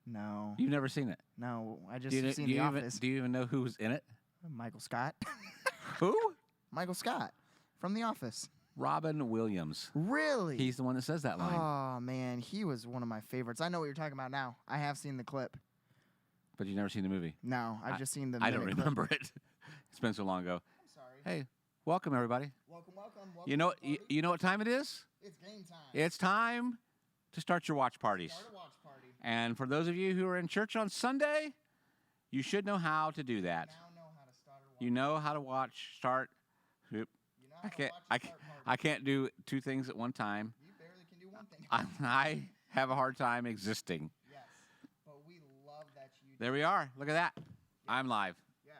No. You've never seen it? No, I just Do seen The Office. do you even know who's in it? Michael Scott. Who? Michael Scott from The Office. Robin Williams. Really? He's the one that says that line. Oh, man. He was one of my favorites. I know what you're talking about now. I have seen the clip. But you've never seen the movie? No, I've just seen the I don't minute clip. remember it. It's been so long ago. I'm sorry. Hey, welcome, everybody. Welcome. You know, you know what time it is? It's game time. It's time to start your watch parties. Start a watch party. And for those of you who are in church on Sunday, you should know how to do that. Now know how to start a watch. You know how to start. You know how to watch a start party. I can't do two things at one time. You barely can do one thing. I have a hard time existing. Yes, but we love that you do. There we are. Look at that. I'm live. Yes.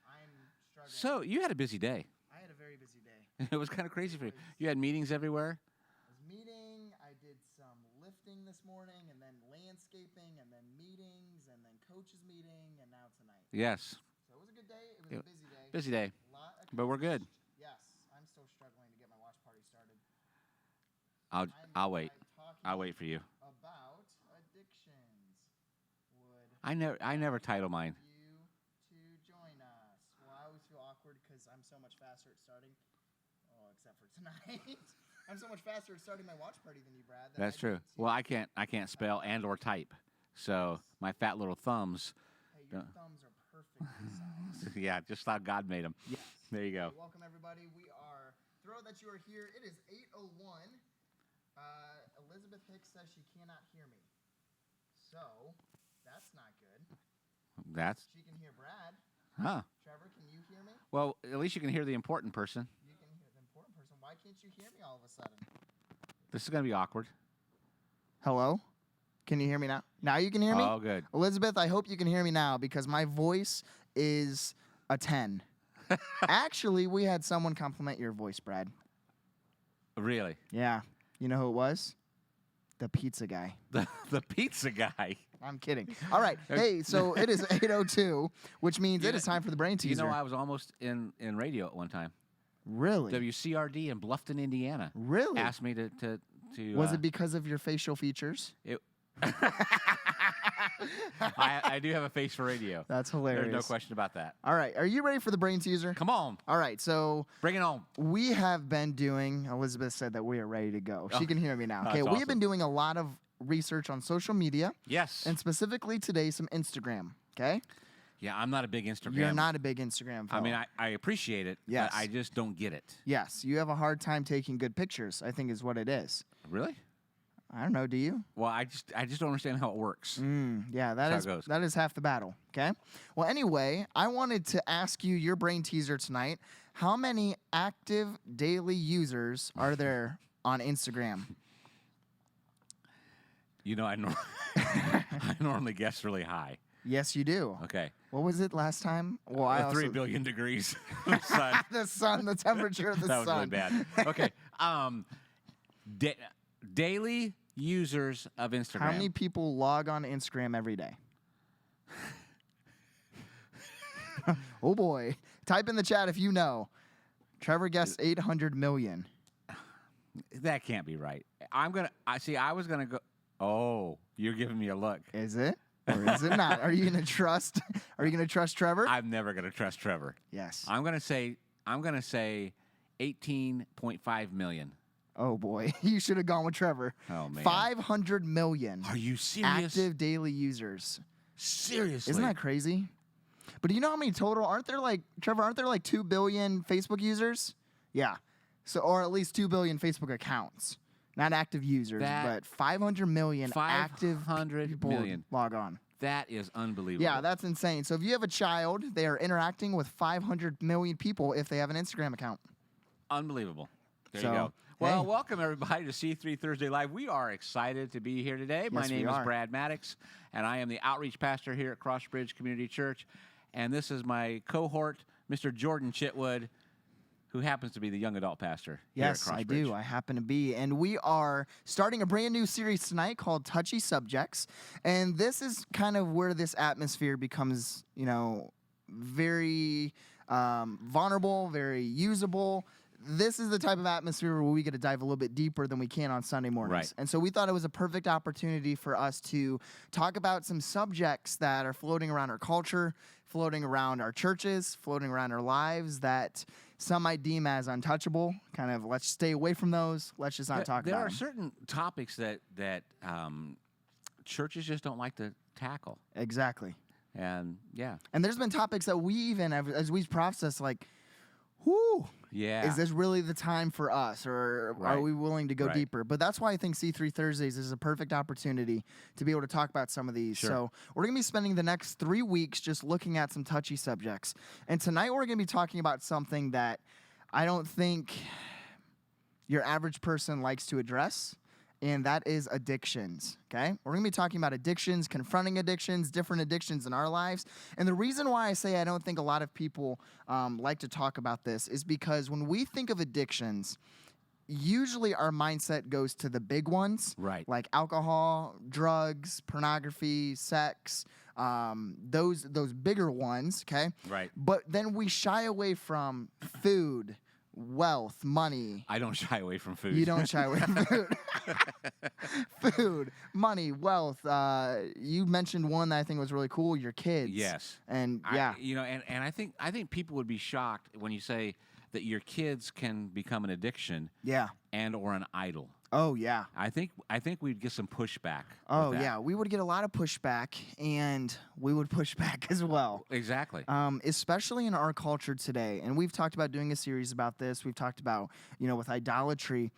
I'm struggling. So you had a busy day. I had a very busy day. It was kind of crazy for you. You had meetings everywhere. I was meeting. I did some lifting this morning, and then landscaping, and then meetings, and then coaches meeting, and now tonight. Yes. So it was a good day. It was a busy day. Busy day. A lot But we're good. Yes, I'm still struggling to get my watch party started. I'll wait. I'll wait for you. About addictions. Would I never title mine. you to join us? Well, I always feel awkward because I'm so much faster at starting. Oh, except for tonight. I'm so much faster at starting my watch party than you, Brad. That's true. Well, I can't spell and or type. So my fat little thumbs. Hey, your thumbs are perfectly sized. Yeah, just how God made them. Yes. There you go. Hey, welcome, everybody. We are thrilled that you are here. It is 8:01. Elizabeth Hicks says she cannot hear me. So, that's not good. She can hear Brad. Huh. Trevor, can you hear me? Well, at least you can hear the important person. You can hear the important person. Why can't you hear me all of a sudden? This is going to be awkward. Hello? Can you hear me now? Now you can hear me? Oh, good. Elizabeth, I hope you can hear me now because my voice is a 10. Actually, we had someone compliment your voice, Brad. Really? Yeah. You know who it was? The pizza guy. The pizza guy. I'm kidding. All right. Hey, so it is 8:02, which means it is time for the brain teaser. You know, I was almost in radio at one time. Really? WCRD in Bluffton, Indiana. Really? Asked me to Was it because of your facial features? I do have a face for radio. That's hilarious. There's no question about that. All right. Are you ready for the brain teaser? Come on. All right. So Bring it on. we have been doing, Elizabeth said that we are ready to go. She can hear me now. Okay. That's We have been awesome. doing a lot of research on social media. Yes. And specifically today, some Instagram. Okay. Yeah, I'm not a big Instagram. You're not a big Instagram fan. I mean, I appreciate it, Yes. but I just don't get it. Yes. You have a hard time taking good pictures, I think is what it is. Really? I don't know. Do you? Well, I just don't understand how it works. Yeah, That's how it goes. that is half the battle. Okay. Well, anyway, I wanted to ask you your brain teaser tonight. How many active daily users are there on Instagram? You know, I normally guess really high. Yes, you do. Okay. What was it last time? Well, I 3 billion degrees. The sun. the sun, the temperature of the That was sun. really bad. Okay. Daily users of Instagram. How many people log on Instagram every day? Oh boy. Type in the chat if you know. Trevor guessed 800 million. That can't be right. I was gonna go. Oh, you're giving me a look. Is it? Or is it not? Are you gonna trust Trevor? I'm never gonna trust Trevor. Yes. I'm gonna say 18.5 million. Oh boy. You should have gone with Trevor. Oh man. 500 million. Are you serious? Active daily users. Seriously? Isn't that crazy? But do you know how many total Trevor, aren't there like 2 billion Facebook users? Yeah. So, or at least 2 billion Facebook accounts. Not active users, but 500 million active people log on. That is unbelievable. Yeah, that's insane. So if you have a child, they are interacting with 500 million people if they have an Instagram account. Unbelievable. There you go. Well, welcome everybody to C3 Thursday Live. We are excited to be here today. My name is Brad Maddox, and I am the outreach pastor here at Crossbridge Community Church. And this is my cohort, Mr. Jordan Chitwood, who happens to be the young adult pastor here at Crossbridge. Yes, I do. I happen to be. And we are starting a brand new series tonight called Touchy Subjects. And this is kind of where this atmosphere becomes, very vulnerable, very usable. this is the type of atmosphere where we get to dive a little bit deeper than we can on Sunday mornings. Right. And so we thought it was a perfect opportunity for us to talk about some subjects that are floating around our culture, floating around our churches, floating around our lives that some might deem as untouchable. Kind of, let's stay away from those. Let's just not talk about them. There are certain topics that churches just don't like to tackle. Exactly. And yeah. And there's been topics that we even have, as we've processed, like, whoo, yeah, is this really the time for us, or are we willing to go deeper? But that's why I think C3 Thursdays is a perfect opportunity to be able to talk about some of these. Sure. So we're going to be spending the next 3 weeks just looking at some touchy subjects. And tonight we're going to be talking about something that I don't think your average person likes to address, and that is addictions, okay? We're going to be talking about addictions, confronting addictions, different addictions in our lives. And the reason why I say I don't think a lot of people like to talk about this is because when we think of addictions, usually our mindset goes to the big ones, right? Like alcohol, drugs, pornography, sex, those bigger ones, okay? Right. But then we shy away from food, wealth, money. I don't shy away from food. You don't shy away from food. Food, money, wealth. You mentioned one that I think was really cool, your kids. Yes. And yeah. And I think people would be shocked when you say that your kids can become an addiction. Yeah. And or an idol. Oh yeah. I think we'd get some pushback. Oh yeah, we would get a lot of pushback, and we would push back as well. Exactly. Especially in our culture today, and we've talked about doing a series about this. We've talked about, with idolatry,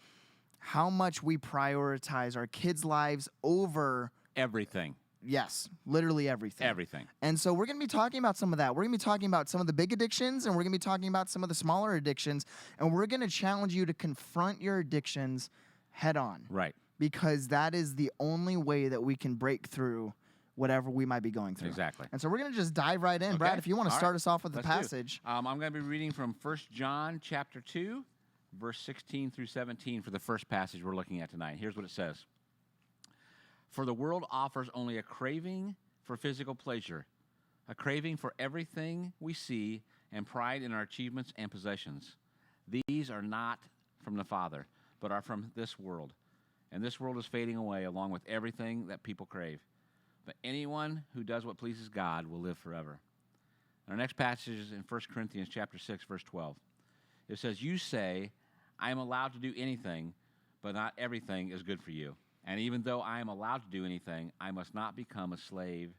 how much we prioritize our kids' lives over everything. Yes, literally everything. Everything. And so we're going to be talking about some of that. We're going to be talking about some of the big addictions, and we're going to be talking about some of the smaller addictions, and we're going to challenge you to confront your addictions head on. Right. Because that is the only way that we can break through whatever we might be going through. Exactly. And so we're going to just dive right in. Okay. Brad, if you want to start us off with the passage. I'm going to be reading from 1 John chapter 2, verse 16 through 17 for the first passage we're looking at tonight. Here's what it says. For the world offers only a craving for physical pleasure, a craving for everything we see, and pride in our achievements and possessions. These are not from the Father, but are from this world. And this world is fading away along with everything that people crave. But anyone who does what pleases God will live forever. And our next passage is in 1 Corinthians chapter 6, verse 12. It says, you say, I am allowed to do anything, but not everything is good for you. And even though I am allowed to do anything, I must not become a slave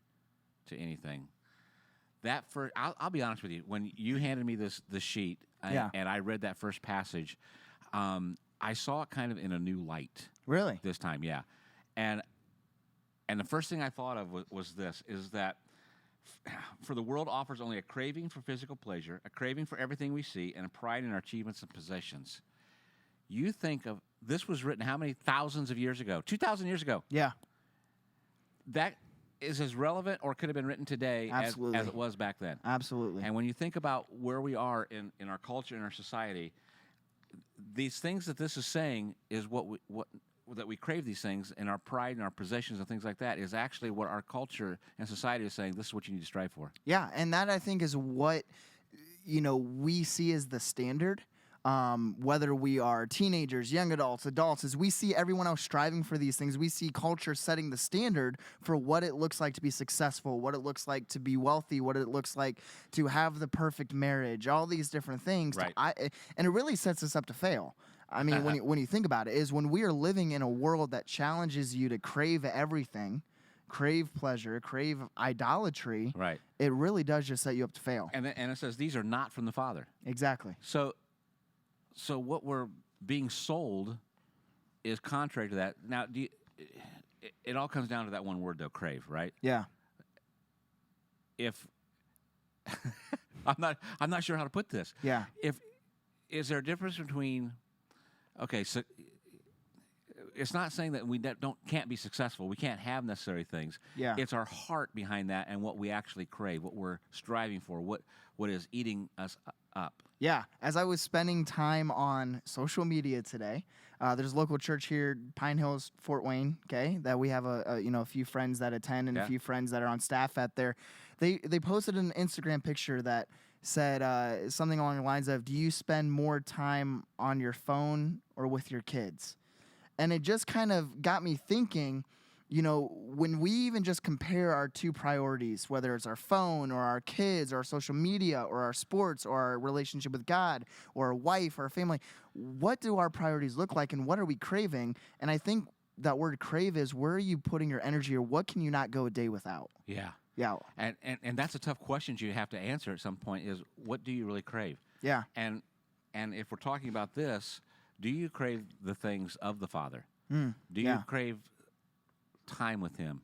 to anything. I'll be honest with you. When you handed me this sheet, and I read that first passage, I saw it kind of in a new light. Really? This time, yeah. And the first thing I thought of was this, is that for the world offers only a craving for physical pleasure, a craving for everything we see, and a pride in our achievements and possessions. You think of, this was written how many thousands of years ago? 2,000 years ago. Yeah. That is as relevant or could have been written today as it was back then. Absolutely. And when you think about where we are in our culture, in our society, these things that this is saying is that we crave these things, and our pride and our possessions and things like that is actually what our culture and society is saying, this is what you need to strive for. Yeah, and that I think is what, we see as the standard. Whether we are teenagers, young adults, as we see everyone else striving for these things, we see culture setting the standard for what it looks like to be successful, what it looks like to be wealthy, what it looks like to have the perfect marriage, all these different things. Right. And it really sets us up to fail. I mean, when you think about it, is when we are living in a world that challenges you to crave everything, crave pleasure, crave idolatry, right, it really does just set you up to fail. And it says these are not from the Father. Exactly. So what we're being sold is contrary to that. Now, it all comes down to that one word, though, crave, right? Yeah. If I'm not sure how to put this. Yeah. Is there a difference between? Okay, so it's not saying that we can't be successful. We can't have necessary things. Yeah. It's our heart behind that and what we actually crave, what we're striving for, what is eating us up. Yeah, as I was spending time on social media today, There's a local church here, Pine Hills, Fort Wayne, okay, that we have a few friends that attend and a few friends that are on staff at there. They posted an Instagram picture that said something along the lines of, do you spend more time on your phone or with your kids? And it just kind of got me thinking, when we even just compare our two priorities, whether it's our phone or our kids or our social media or our sports or our relationship with God or a wife or a family, what do our priorities look like and what are we craving? And I think that word crave is, where are you putting your energy, or what can you not go a day without? Yeah. Yeah. And that's a tough question you have to answer at some point, is what do you really crave? Yeah. And if we're talking about this, do you crave the things of the Father? Do you crave time with Him?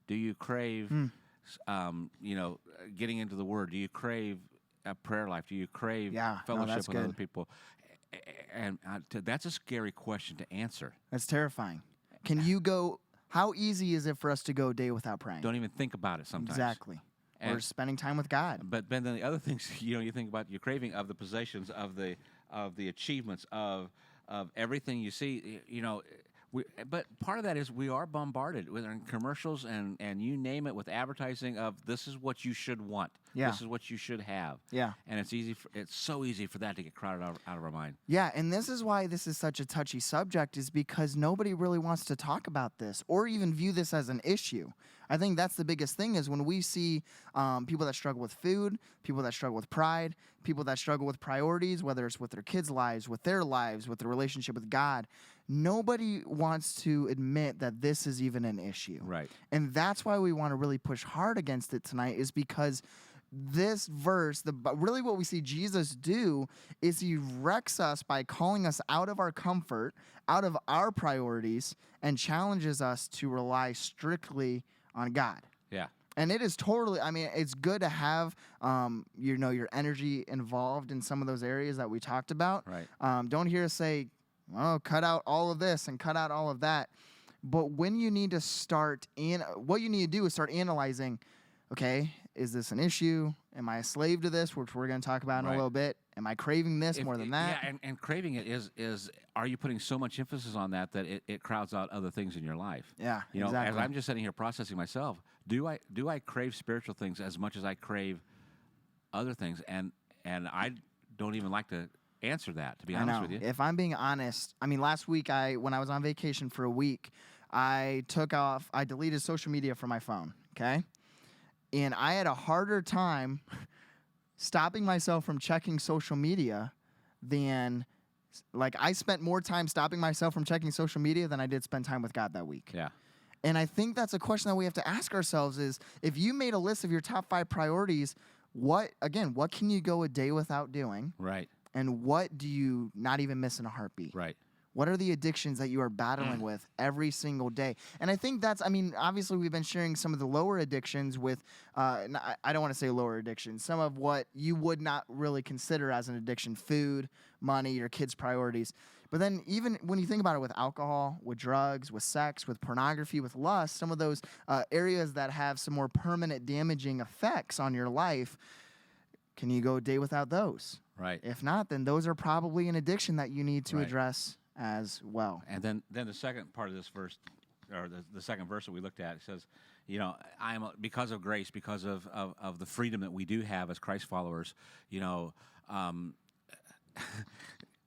Do you crave, getting into the Word? Do you crave a prayer life? Do you crave fellowship with other people? And that's a scary question to answer. That's terrifying. Can you go? How easy is it for us to go a day without praying? Don't even think about it sometimes. Exactly. Or spending time with God. But then the other things, you think about your craving of the possessions, of the achievements, of everything you see, but part of that is we are bombarded with commercials and you name it, with advertising of, this is what you should want. Yeah. This is what you should have. Yeah. And it's so easy for that to get crowded out of our mind. Yeah, and this is why this is such a touchy subject, is because nobody really wants to talk about this or even view this as an issue. I think that's the biggest thing, is when we see people that struggle with food, people that struggle with pride, people that struggle with priorities, whether it's with their kids' lives, with their relationship with God, nobody wants to admit that this is even an issue. Right. And that's why we want to really push hard against it tonight, is because this verse, really what we see Jesus do is He wrecks us by calling us out of our comfort, out of our priorities, and challenges us to rely strictly on God. Yeah. And it is totally, it's good to have, your energy involved in some of those areas that we talked about. Right. Don't hear us say, well, cut out all of this and cut out all of that. But when you need to what you need to do is start analyzing, okay, is this an issue? Am I a slave to this, which we're going to talk about in a little bit? Am I craving this more than that? Yeah, and craving it is, are you putting so much emphasis on that it crowds out other things in your life? Yeah, exactly. As I'm just sitting here processing myself, do I crave spiritual things as much as I crave other things? And I don't even like to answer that, to be honest with you. If I'm being honest, last week when I was on vacation for a week, I deleted social media from my phone, okay? And I had a harder time stopping myself from checking social media than, I spent more time stopping myself from checking social media than I did spend time with God that week. Yeah. And I think that's a question that we have to ask ourselves is, if you made a list of your top 5 priorities, what can you go a day without doing? Right. And what do you not even miss in a heartbeat? Right. What are the addictions that you are battling with every single day? And I think that's, obviously we've been sharing some of the lower addictions with, I don't want to say lower addictions, some of what you would not really consider as an addiction: food, money, your kids' priorities. But then even when you think about it with alcohol, with drugs, with sex, with pornography, with lust, some of those areas that have some more permanent damaging effects on your life, can you go a day without those? Right. If not, then those are probably an addiction that you need to address as well. And then the second part of this verse, or the second verse that we looked at, it says, because of grace, because of the freedom that we do have as Christ followers,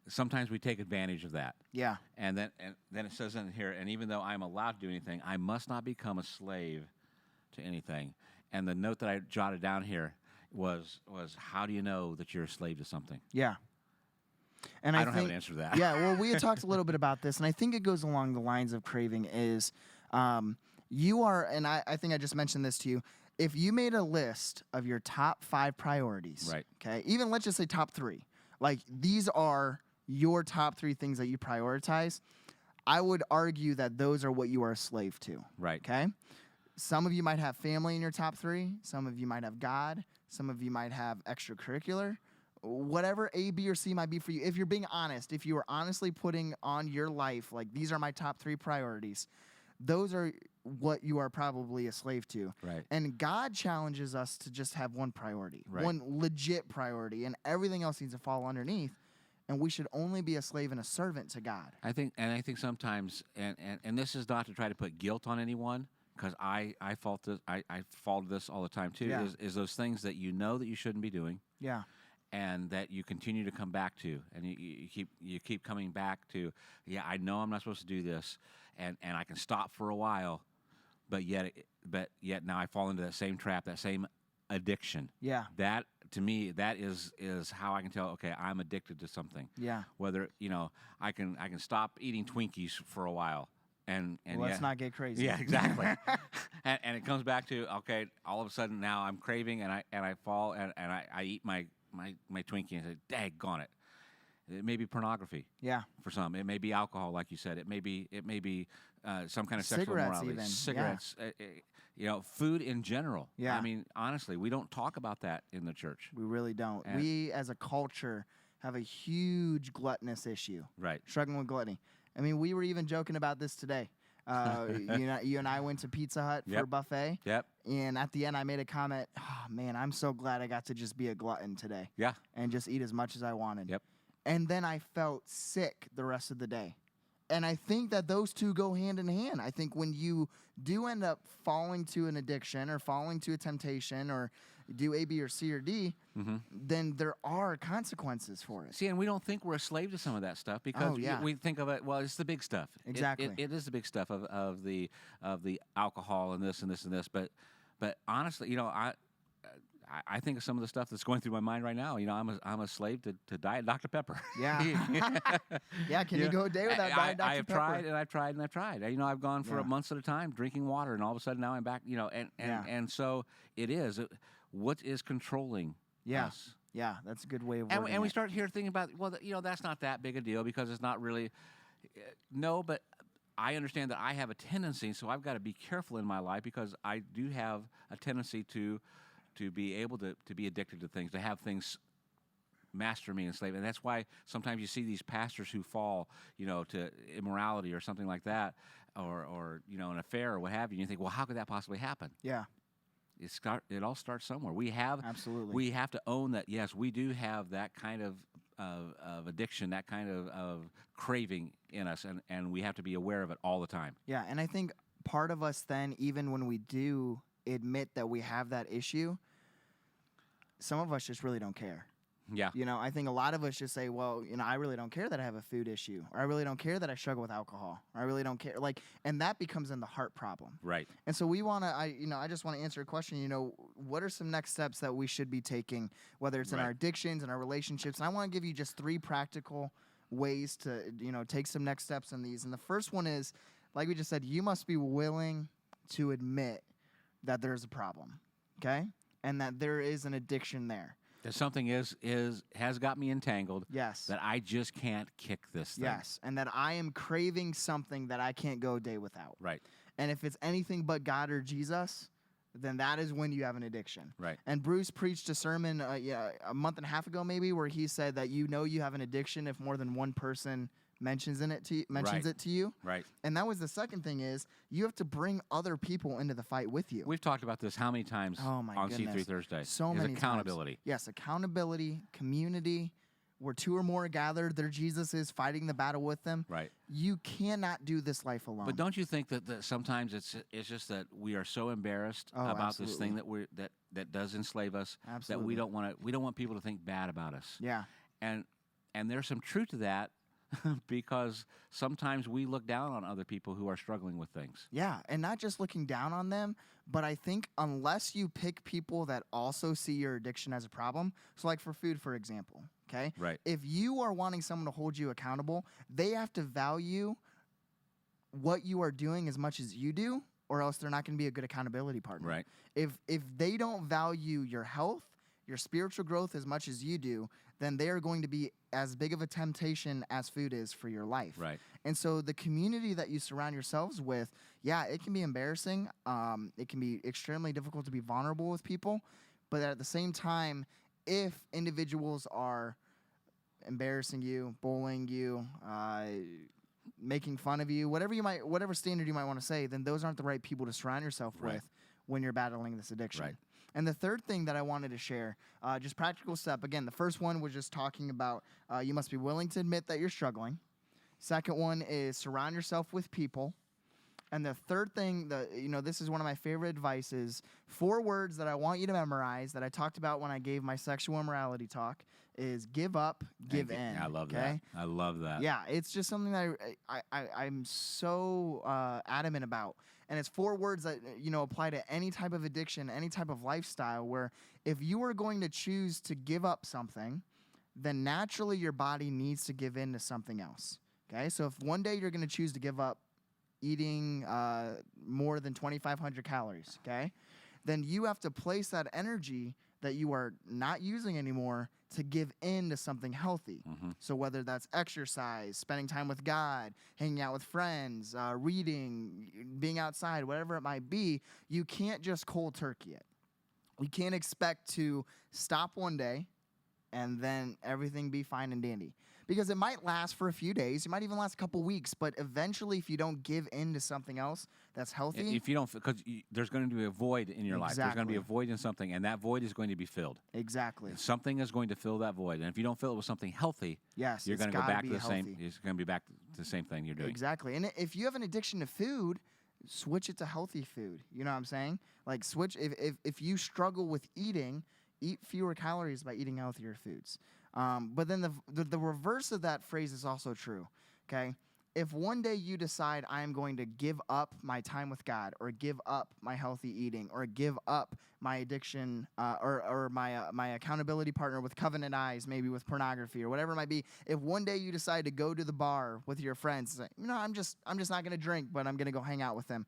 sometimes we take advantage of that. Yeah. And then it says in here, and even though I'm allowed to do anything, I must not become a slave to anything. And the note that I jotted down here was how do you know that you're a slave to something? Yeah. And I don't have an answer to that. Yeah, well, we had talked a little bit about this, and I think it goes along the lines of craving is you are, and I think I just mentioned this to you, if you made a list of your top 5 priorities, right? Okay, even let's just say top 3, these are your top 3 things that you prioritize, I would argue that those are what you are a slave to. Right. Okay? Some of you might have family in your top 3. Some of you might have God. Some of you might have extracurricular. Whatever A, B, or C might be for you. If you're being honest, if you are honestly putting on your life, these are my top 3 priorities, those are what you are probably a slave to. Right. And God challenges us to just have one priority, right. one legit priority, and everything else needs to fall underneath. and we should only be a slave and a servant to God. I think sometimes, and this is not to try to put guilt on anyone, because I fall to this all the time too. Yeah. Is those things that you know that you shouldn't be doing, Yeah. and that you continue to come back to, and you keep coming back to. Yeah, I know I'm not supposed to do this, and I can stop for a while, but yet now I fall into that same trap, that same addiction. Yeah. That, to me, that is how I can tell, okay, I'm addicted to something. Yeah. Whether, I can stop eating Twinkies for a while. And let's not get crazy. Yeah, exactly. and it comes back to, okay, all of a sudden now I'm craving, and I fall and I eat my Twinkie and say, daggone it. It may be pornography. Yeah. For some, it may be alcohol, like you said. It may be some kind of sexual Cigarettes morality. even. Cigarettes. Food in general. Yeah. I mean, honestly, we don't talk about that in the church. We really don't. And we, as a culture, have a huge gluttonous issue. Right. Struggling with gluttony. I mean, we were even joking about this today. You and I went to Pizza Hut for a buffet. Yep. And at the end, I made a comment, oh, man, I'm so glad I got to just be a glutton today. Yeah. And just eat as much as I wanted. Yep. And then I felt sick the rest of the day. And I think that those two go hand in hand. I think when you do end up falling to an addiction or falling to a temptation or do A, B, or C, or D, then there are consequences for it. See, and we don't think we're a slave to some of that stuff because we think of it, well, it's the big stuff. Exactly. It is the big stuff of the alcohol and this and this and this. But honestly, I think of some of the stuff that's going through my mind right now. I'm a slave to Diet Dr. Pepper. Yeah. Yeah, can you go a day without Diet Dr. Pepper? I have tried and I've tried and I've tried. I've gone for months at a time drinking water, and all of a sudden now I'm back, and so it is. What is controlling us? Yeah, that's a good way of wording and we it. start here thinking about, well, that's not that big a deal because it's not really. No, but I understand that I have a tendency, so I've got to be careful in my life because I do have a tendency to be able to be addicted to things, to have things master me and slave. And that's why sometimes you see these pastors who fall, to immorality or something like that, or an affair or what have you. And you think, well, how could that possibly happen? Yeah. It all starts somewhere. We have to own that. Yes, we do have that kind of addiction, that kind of craving in us, and we have to be aware of it all the time. Yeah, and I think part of us then, even when we do admit that we have that issue, some of us just really don't care. Yeah. I think a lot of us just say, well, I really don't care that I have a food issue, or I really don't care that I struggle with alcohol, or I really don't care. And that becomes in the heart problem. Right. And so we want to, I just want to answer a question, what are some next steps that we should be taking, whether it's in our addictions and our relationships? And I want to give you just 3 practical ways to, take some next steps in these. And the first one is, like we just said, you must be willing to admit that there's a problem, okay? And that there is an addiction there. That something has got me entangled. Yes. That I just can't kick this thing. Yes, and that I am craving something that I can't go a day without. Right. And if it's anything but God or Jesus, then that is when you have an addiction. Right. And Bruce preached a sermon a month and a half ago maybe where he said that you have an addiction if more than one person mentions it to you. Right. And that was the second thing is you have to bring other people into the fight with you. We've talked about this how many times on C3 Thursday? So many accountability. Times. Yes, accountability, community, where 2 or more are gathered, there Jesus is fighting the battle with them. Right. You cannot do this life alone. But don't you think that sometimes it's just that we are so embarrassed about this thing that does enslave us that we don't want people to think bad about us. Yeah. And there's some truth to that. Because sometimes we look down on other people who are struggling with things. Yeah, and not just looking down on them, but I think unless you pick people that also see your addiction as a problem, so like for food, for example, okay? Right. If you are wanting someone to hold you accountable, they have to value what you are doing as much as you do, or else they're not going to be a good accountability partner. Right. If they don't value your health, your spiritual growth as much as you do, then they are going to be as big of a temptation as food is for your life. Right. And so the community that you surround yourselves with, it can be embarrassing. It can be extremely difficult to be vulnerable with people. But at the same time, if individuals are embarrassing you, bullying you, making fun of you, whatever standard you might want to say, then those aren't the right people to surround yourself with when you're battling this addiction. Right. And the third thing that I wanted to share, just practical step. Again, the first one was just talking about you must be willing to admit that you're struggling. Second one is surround yourself with people. And the third thing, this is one of my favorite advice, is 4 words that I want you to memorize that I talked about when I gave my sexual immorality talk is give up, give in. I love okay? that. I love that. Yeah, it's just something that I'm so adamant about. And it's 4 words that, apply to any type of addiction, any type of lifestyle, where if you are going to choose to give up something, then naturally your body needs to give in to something else. Okay, so if one day you're going to choose to give up eating more than 2,500 calories, okay, then you have to place that energy that you are not using anymore to give in to something healthy. Mm-hmm. So whether that's exercise, spending time with God, hanging out with friends, reading, being outside, whatever it might be, you can't just cold turkey it. We can't expect to stop one day and then everything be fine and dandy. Because it might last for a few days. It might even last a couple weeks. But eventually, if you don't give in to something else that's healthy. If you don't, because there's going to be a void in your life. There's going to be a void in something, and that void is going to be filled. Exactly. Something is going to fill that void. And if you don't fill it with something healthy, yes, you're going to go back to the healthy. same. It's going to be back to the same thing you're doing. Exactly. And if you have an addiction to food, switch it to healthy food. You know what I'm saying? Like switch. If you struggle with eating, eat fewer calories by eating healthier foods. But then the reverse of that phrase is also true, okay? If one day you decide I'm going to give up my time with God or give up my healthy eating or give up my addiction or my accountability partner with covenant eyes, maybe with pornography or whatever it might be, if one day you decide to go to the bar with your friends, say, I'm just not going to drink, but I'm going to go hang out with them,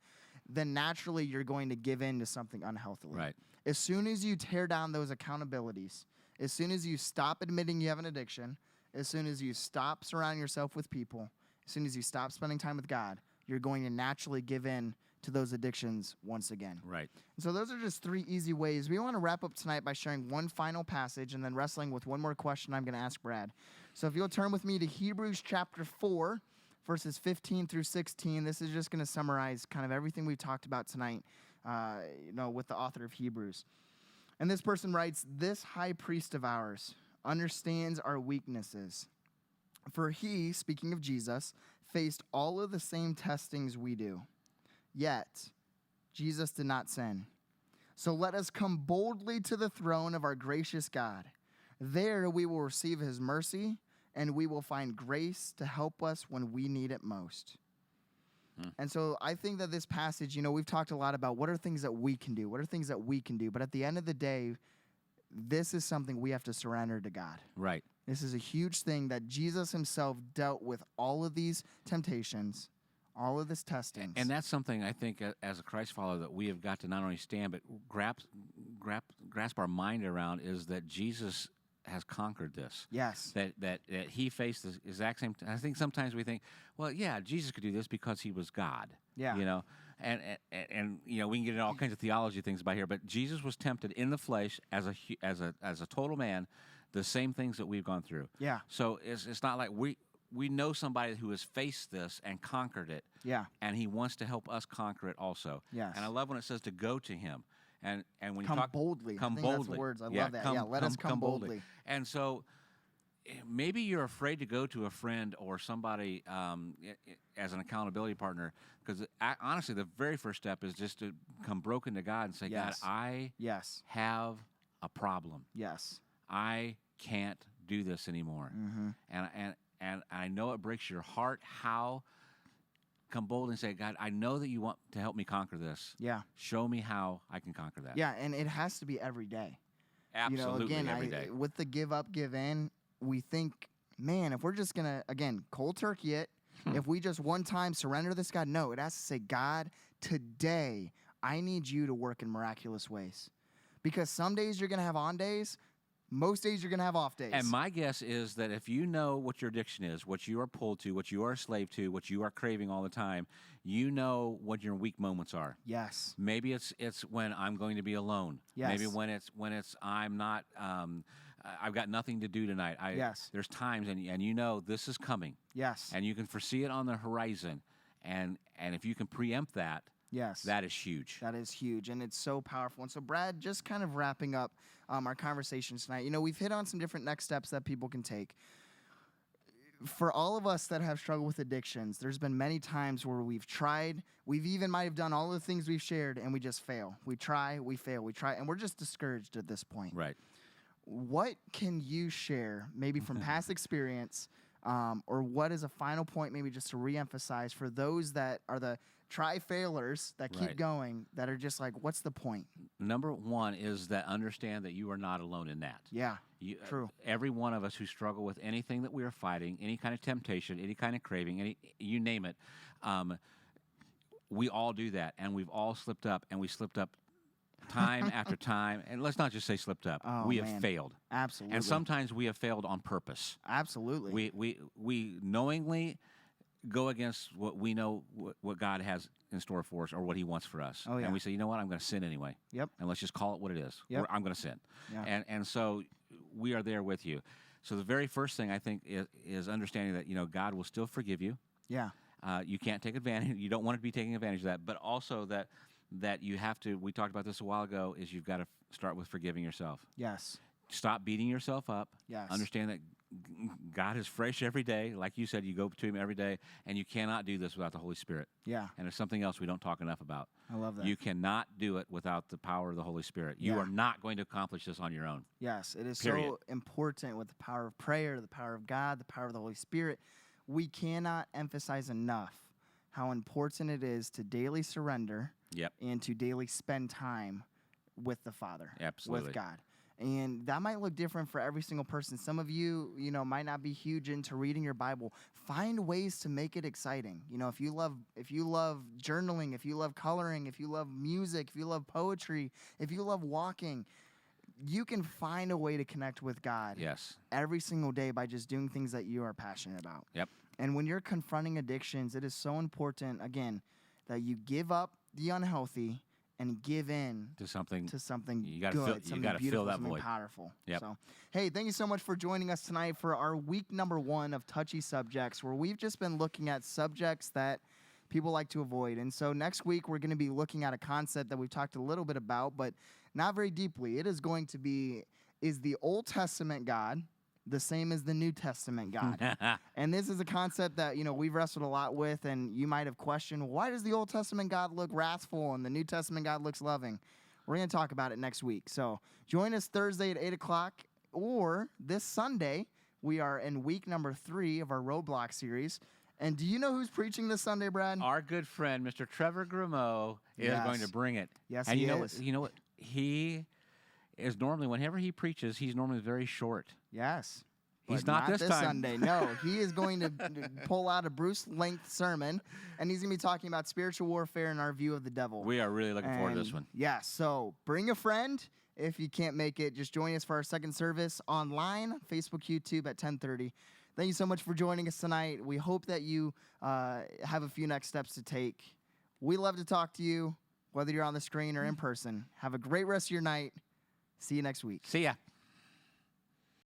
then naturally you're going to give in to something unhealthily. Right. As soon as you tear down those accountabilities, as soon as you stop admitting you have an addiction, as soon as you stop surrounding yourself with people, as soon as you stop spending time with God, you're going to naturally give in to those addictions once again. Right. And so those are just 3 easy ways. We want to wrap up tonight by sharing one final passage and then wrestling with one more question I'm going to ask Brad. So if you'll turn with me to Hebrews chapter 4, verses 15 through 16. This is just going to summarize kind of everything we've talked about tonight, with the author of Hebrews. And this person writes, "This high priest of ours understands our weaknesses. For he," speaking of Jesus, "faced all of the same testings we do. Yet, Jesus did not sin. So let us come boldly to the throne of our gracious God. There we will receive his mercy, and we will find grace to help us when we need it most." And so I think that this passage, we've talked a lot about what are things that we can do, but at the end of the day, this is something we have to surrender to God. Right. This is a huge thing that Jesus himself dealt with all of these temptations, all of this testing. And that's something I think as a Christ follower that we have got to not only stand, but grasp our mind around is that Jesus has conquered this. Yes. That he faced the exact same. I think sometimes we think, well, yeah, Jesus could do this because he was God. Yeah. And we can get into all kinds of theology things about here, but Jesus was tempted in the flesh as a total man, the same things that we've gone through. Yeah. So it's not like we know somebody who has faced this and conquered it. Yeah. And he wants to help us conquer it also. Yes. And I love when it says to go to him. And when come you talk boldly. come I think boldly. That's the words. I love that. Let us come boldly. And so maybe you're afraid to go to a friend or somebody as an accountability partner, because honestly, the very first step is just to come broken to God and say, Yes. God, I have a problem. Yes. I can't do this anymore. Mm-hmm. And I know it breaks your heart. How? Come bold and say, God, I know that you want to help me conquer this. Yeah. Show me how I can conquer that. Yeah, and it has to be every day. Absolutely, every day. With the give up, give in, we think, man, if we're just going to, again, cold turkey it, if we just one time surrender to this God, no, it has to say, God, today I need you to work in miraculous ways. Because some days you're going to have on days, most days you're going to have off days. And my guess is that if you know what your addiction is, what you are pulled to, what you are a slave to, what you are craving all the time, you know what your weak moments are. Yes. Maybe it's when I'm going to be alone. Yes. Maybe when it's I'm not I've got nothing to do tonight. Yes. There's times and you know this is coming. Yes. And you can foresee it on the horizon, and if you can preempt that, Yes. That is huge. That is huge, and it's so powerful. And so, Brad, just kind of wrapping up our conversation tonight, we've hit on some different next steps that people can take. For all of us that have struggled with addictions, there's been many times where we've tried, we've even might have done all the things we've shared, and we just fail. We try, we fail, we try, and we're just discouraged at this point. Right. What can you share, maybe from past experience, or what is a final point, maybe just to reemphasize for those that are the try-failers that keep going, that are just like, what's the point? Number one is that understand that you are not alone in that. Yeah, true. Every one of us who struggle with anything that we are fighting, any kind of temptation, any kind of craving, you name it, we all do that, and we've all slipped up, and we slipped up time after time. And let's not just say slipped up. We have failed. Absolutely. And sometimes we have failed on purpose. Absolutely. We knowingly go against what we know what God has in store for us or what he wants for us. Oh, yeah. And we say, you know what, I'm going to sin anyway. Yep. And let's just call it what it is. Yep. I'm going to sin. Yeah. And so we are there with you. So the very first thing I think is understanding that, God will still forgive you. Yeah. You can't take advantage. You don't want to be taking advantage of that. But also that you have to, we talked about this a while ago, is you've got to start with forgiving yourself. Yes. Stop beating yourself up. Yes. Understand that God is fresh every day. Like you said, you go to him every day, and you cannot do this without the Holy Spirit. Yeah. And there's something else we don't talk enough about. I love that. You cannot do it without the power of the Holy Spirit. You are not going to accomplish this on your own. Yes, it is Period. so important with the power of prayer, the power of God, the power of the Holy Spirit. We cannot emphasize enough how important it is to daily surrender and to daily spend time with the Father, with God. And that might look different for every single person. Some of you, might not be huge into reading your Bible. Find ways to make it exciting. If you love journaling, if you love coloring, if you love music, if you love poetry, if you love walking, you can find a way to connect with God every single day by just doing things that you are passionate about. Yep. And when you're confronting addictions, it is so important, again, that you give up the unhealthy and give in to something you gotta good, you got to fill that something void. Powerful. Yep. So, hey, thank you so much for joining us tonight for our week number 1 of Touchy Subjects, where we've just been looking at subjects that people like to avoid. And so next week, we're going to be looking at a concept that we've talked a little bit about, but not very deeply. It is going to be, is the Old Testament God the same as the New Testament God? And this is a concept that, we've wrestled a lot with, and you might have questioned, why does the Old Testament God look wrathful and the New Testament God looks loving? We're going to talk about it next week. So join us Thursday at 8 o'clock, or this Sunday, we are in week number 3 of our Roadblock series. And do you know who's preaching this Sunday, Brad? Our good friend, Mr. Trevor Grimeau, is going to bring it. Yes, and he is. You know what? He is normally, whenever he preaches, he's normally very short. Yes. He's not this time. Sunday. No, he is going to pull out a Bruce-length sermon, and he's going to be talking about spiritual warfare and our view of the devil. We are really looking forward to this one. Yeah, so bring a friend. If you can't make it, just join us for our second service online, Facebook, YouTube at 10:30. Thank you so much for joining us tonight. We hope that you have a few next steps to take. We love to talk to you, whether you're on the screen or in person. Have a great rest of your night. See you next week. See ya.